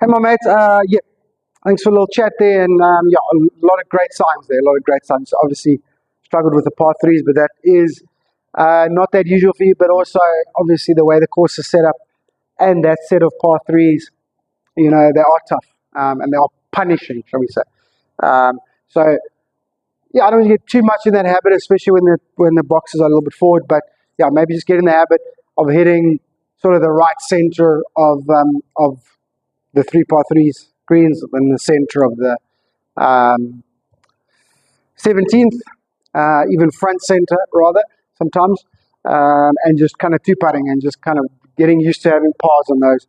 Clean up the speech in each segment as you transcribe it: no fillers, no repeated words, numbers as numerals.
Hey, my mates. Yeah, thanks for a little chat there, and yeah, a lot of great signs there. A lot of great signs. Obviously, struggled with the par threes, but that is not that usual for you. But also, obviously, the way the course is set up and that set of par threes, they are tough and they are punishing, shall we say? So yeah, I don't want to get too much in that habit, especially when the boxes are a little bit forward. But yeah, maybe just get in the habit of hitting sort of the right center of the three par threes greens in the center of the 17th, even front center rather sometimes, and just kind of two putting and just kind of getting used to having pars on those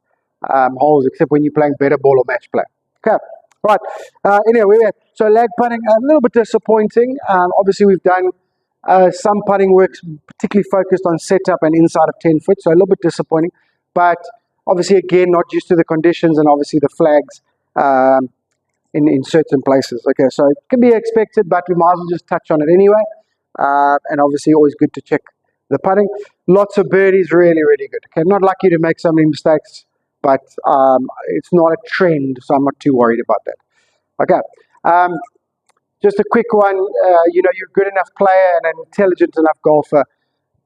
holes, except when you're playing better ball or match play. Okay, right. Anyway, we're at. So lag putting, a little bit disappointing. Obviously, we've done some putting works, particularly focused on setup and inside of 10 foot, so a little bit disappointing. But obviously, again, not used to the conditions and obviously the flags in certain places. Okay, so it can be expected, but we might as well just touch on it anyway. And obviously, always good to check the putting. Lots of birdies, really, really good. Okay, not lucky to make so many mistakes, but it's not a trend, so I'm not too worried about that. Okay, just a quick one. You're a good enough player and an intelligent enough golfer.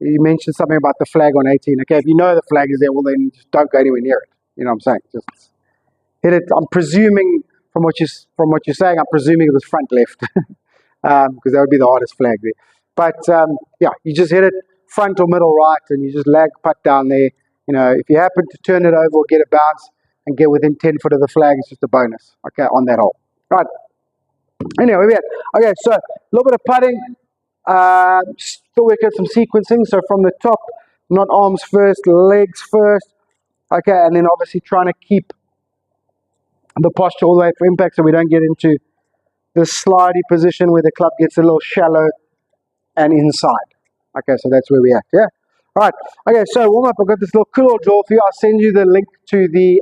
You mentioned something about the flag on 18. Okay, if you know the flag is there, well then just don't go anywhere near it. You know what I'm saying? Just hit it. I'm presuming from what you're saying, I'm presuming it was front left, because that would be the hardest flag there. But yeah, you just hit it front or middle right, and you just lag putt down there. If you happen to turn it over or get a bounce and get within 10 foot of the flag, it's just a bonus. Okay, on that hole. Right. Anyway, okay, so a little bit of putting. Still work at some sequencing. So from the top, not arms first, legs first. Okay, and then obviously trying to keep the posture all the way for impact, so we don't get into the slidey position where the club gets a little shallow and inside. Okay, so that's where we're at. Yeah. All right. Okay, so warm up. I've got this little cool drill for you. I'll send you the link to the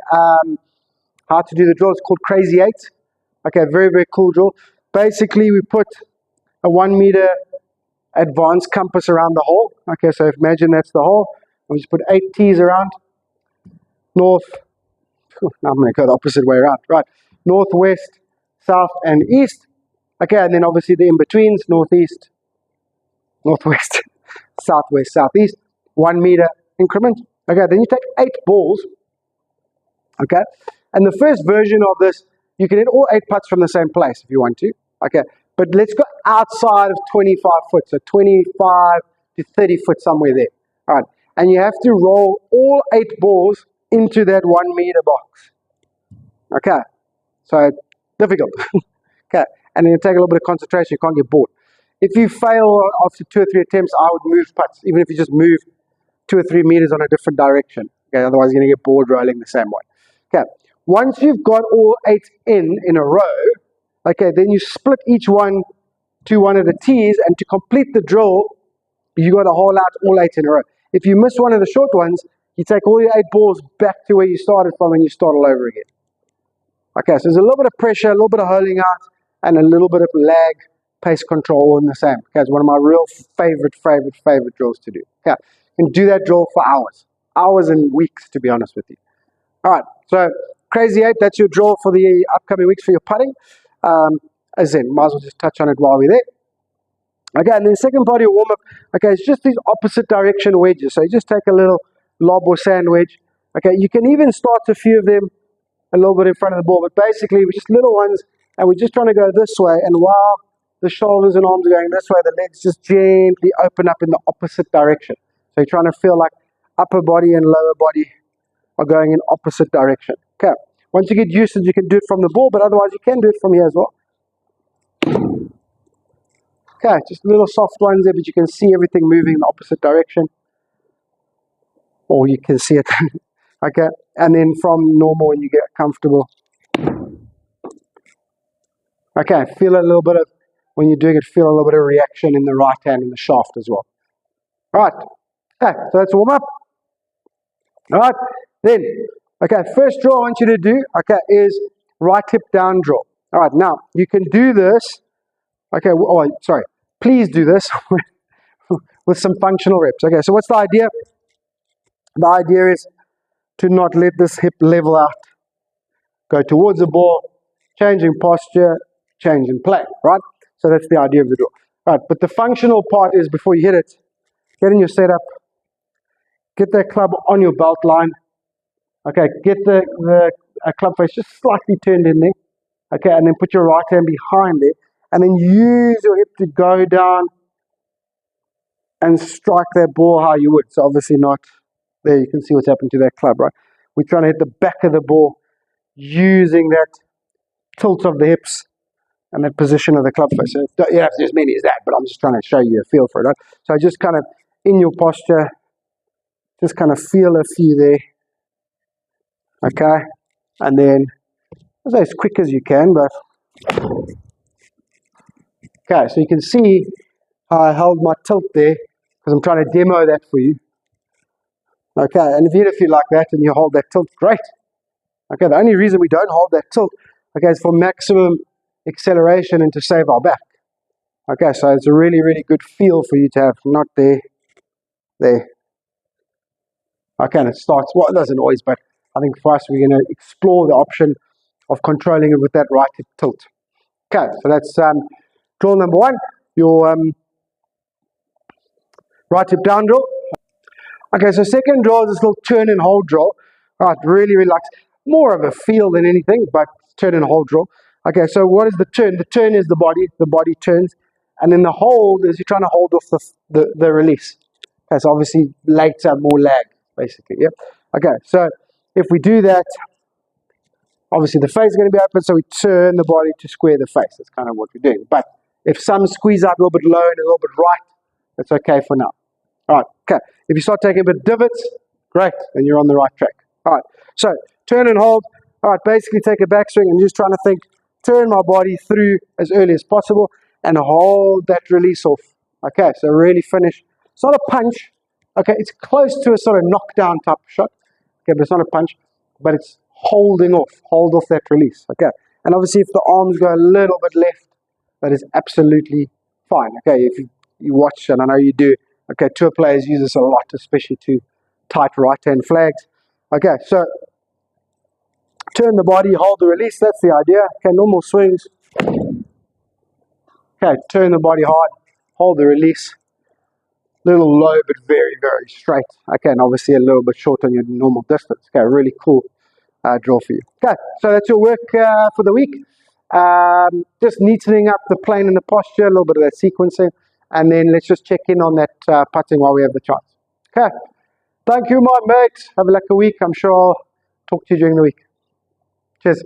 how to do the drill. It's called Crazy 8. Okay, very, very cool drill. Basically, we put a 1 meter advanced compass around the hole. Okay, so imagine that's the hole. We just put 8 T's around. North. Now I'm going to go the opposite way around. Right. Northwest, south, and east. Okay, and then obviously the in-betweens, northeast, northwest, southwest, southeast. 1 meter increment. Okay, then you take 8 balls. Okay, and the first version of this, you can hit all 8 putts from the same place if you want to. Okay, but let's go outside of 25 foot, so 25 to 30 foot, somewhere there. All right, and you have to roll all 8 balls into that 1 meter box. Okay, so difficult. Okay, and then you take a little bit of concentration, you can't get bored. If you fail after 2 or 3 attempts, I would move putts, even if you just move 2 or 3 meters on a different direction. Okay, otherwise you're going to get bored rolling the same way. Okay, once you've got all 8 in a row, okay, then you split each one to one of the tees, and to complete the drill, you got to hole out all 8 in a row. If you miss one of the short ones, you take all your 8 balls back to where you started from and you start all over again. Okay, so there's a little bit of pressure, a little bit of holding out, and a little bit of lag, pace control, all in the same. Okay, it's one of my real favorite drills to do. Okay, you can do that drill for hours and weeks, to be honest with you. All right, so Crazy 8, that's your drill for the upcoming weeks for your putting. As in, might as well just touch on it while we're there. Okay, and then the second part of your warm-up, okay, it's just these opposite direction wedges. So you just take a little lob or sand wedge. Okay, you can even start a few of them a little bit in front of the ball, but basically we're just little ones, and we're just trying to go this way, and while the shoulders and arms are going this way, the legs just gently open up in the opposite direction. So you're trying to feel like upper body and lower body are going in opposite direction. Okay, once you get used to it, you can do it from the ball, but otherwise you can do it from here as well. Okay, just little soft ones there, but you can see everything moving in the opposite direction. Or you can see it. Okay, and then from normal when you get comfortable. Okay, feel a little bit of, when you're doing it, feel a little bit of reaction in the right hand in the shaft as well. All right, okay, so that's warm up. All right, then, okay, first drill I want you to do, okay, is right hip down drill. All right, now, you can do this, okay, please do this with some functional reps. Okay, so what's the idea? The idea is to not let this hip level out go towards the ball, change in posture, change in play, right? So that's the idea of the drill. Right, but the functional part is before you hit it, get in your setup, get that club on your belt line, okay, get the club face just slightly turned in there, okay, and then put your right hand behind it, and then use your hip to go down and strike that ball how you would. So obviously not there, you can see what's happened to that club, right? We're trying to hit the back of the ball using that tilt of the hips and that position of the club face. So you don't have to do as many as that, but I'm just trying to show you a feel for it, right? So just kind of in your posture, just kind of feel a few there, okay? And then, as quick as you can, but okay, so you can see how I held my tilt there, because I'm trying to demo that for you. Okay, and even if you like that and you hold that tilt, great. Okay, the only reason we don't hold that tilt, okay, is for maximum acceleration and to save our back. Okay, so it's a really, really good feel for you to have, not there, there. Okay, and it starts, well, it doesn't always, but I think for us, we're going to explore the option of controlling it with that right hip tilt. Okay, so that's drill number one, your right hip down drill. Okay, so second drill is this little turn and hold drill. Right, really relax. More of a feel than anything, but turn and hold drill. Okay, so what is the turn? The turn is the body turns, and then the hold is you're trying to hold off the release. Okay, so obviously later, more lag, basically, yep. Okay, so if we do that, obviously the face is going to be open, so we turn the body to square the face. That's kind of what we're doing. But if some squeeze out a little bit low and a little bit right, that's okay for now. All right, okay. If you start taking a bit of divots, great, then you're on the right track. All right, so turn and hold. All right, basically take a backswing and just trying to think, turn my body through as early as possible and hold that release off. Okay, so really finish. It's not a punch. Okay, it's close to a sort of knockdown type of shot. Okay, but it's not a punch, but it's holding off. Hold off that release. Okay, and obviously if the arms go a little bit left, that is absolutely fine. Okay, if you watch, and I know you do, okay, tour players use this a lot, especially to tight right-hand flags. Okay, so turn the body, hold the release, that's the idea. Okay, normal swings. Okay, turn the body hard, hold the release. Little low, but very, very straight. Okay, and obviously a little bit short on your normal distance. Okay, really cool drill for you. Okay, so that's your work for the week. Just neatening up the plane and the posture, a little bit of that sequencing, and then let's just check in on that putting while we have the chance. Okay, thank you, my mate. Have a lucky week. I'm sure I'll talk to you during the week. Cheers.